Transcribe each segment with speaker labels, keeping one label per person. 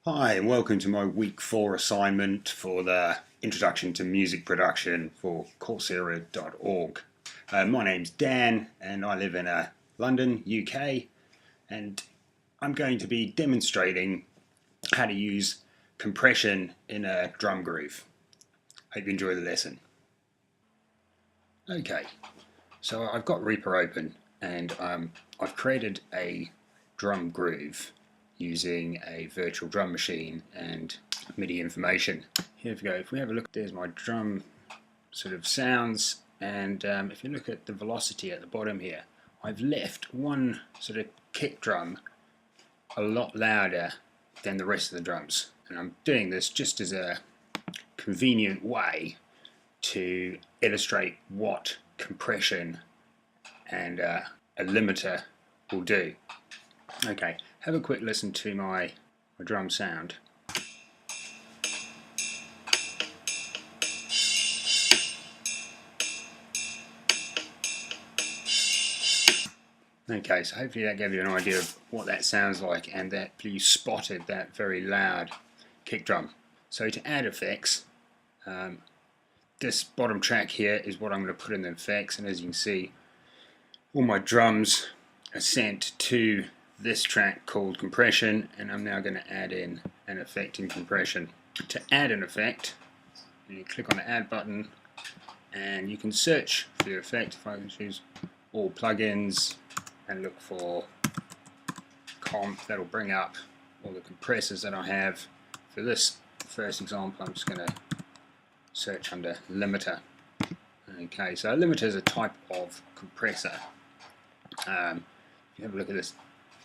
Speaker 1: Hi and welcome to my week 4 assignment for the Introduction to Music Production for Coursera.org. My name's Dan and I live in London, UK, and I'm going to be demonstrating how to use compression in a drum groove. Hope you enjoy the lesson. Okay, so I've got Reaper open and I've created a drum groove using a virtual drum machine and MIDI information. Here we go. If we have a look, there's my drum sort of sounds, and if you look at the velocity at the bottom here, I've left one sort of kick drum a lot louder than the rest of the drums, and I'm doing this just as a convenient way to illustrate what compression and a limiter will do. Okay, have a quick listen to my drum sound. Okay, so hopefully that gave you an idea of what that sounds like and that you spotted that very loud kick drum. So to add effects, this bottom track here is what I'm going to put in the effects, and as you can see, all my drums are sent to this track called compression, and I'm now going to add in an effect in compression. To add an effect, you click on the add button and you can search for your effect. If I can choose all plugins and look for comp, that'll bring up all the compressors that I have. For this first example, I'm just going to search under limiter. Okay, so a limiter is a type of compressor. If you have a look at this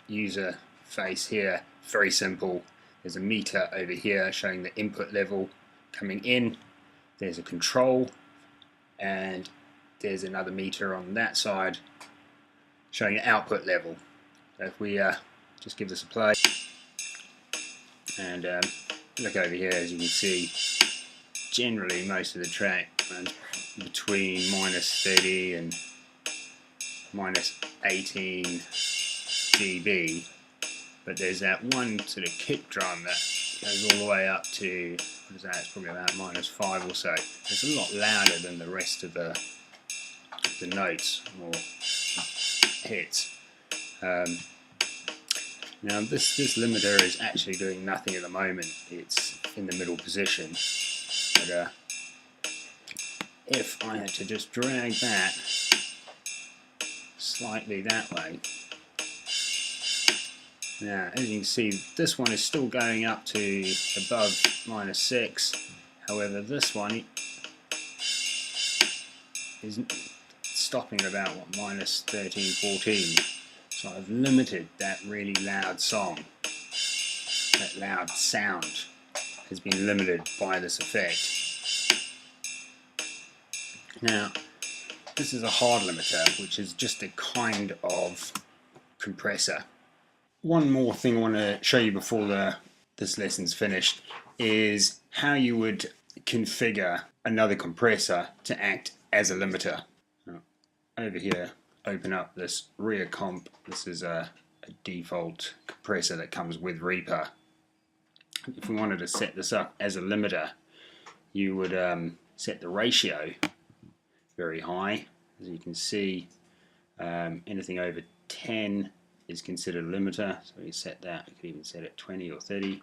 Speaker 1: user face here, very simple. There's a meter over here showing the input level coming in, there's a control, and there's another meter on that side showing the output level. So if we just give this a play and look over here, as you can see, generally most of the track runs between -30 and -18 dB, but there's that one sort of kick drum that goes all the way up to, what is that, it's probably about -5 or so. It's a lot louder than the rest of the notes or hits. Now this limiter is actually doing nothing at the moment, it's in the middle position, but if I had to just drag that slightly that way, now as you can see, this one is still going up to above -6, however this one is stopping at about what, -13, 14. So I've limited that really loud song. That loud sound has been limited by this effect. Now this is a hard limiter, which is just a kind of compressor. One more thing I want to show you before this lesson's finished is how you would configure another compressor to act as a limiter. Now, over here, open up this rear comp. This is a default compressor that comes with Reaper. If we wanted to set this up as a limiter, you would set the ratio very high. As you can see, anything over 10 is considered a limiter, so we set that. We could even set it 20 or 30.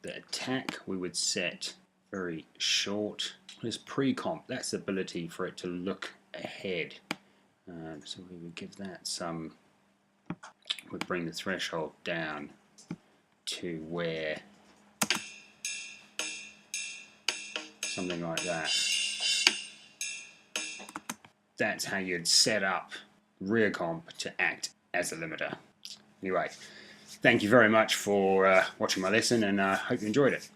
Speaker 1: The attack we would set very short. This pre-comp, that's the ability for it to look ahead. So we would give that some, would bring the threshold down to where, something like that. That's how you'd set up rear comp to act as a limiter. Anyway, thank you very much for watching my lesson, and I hope you enjoyed it.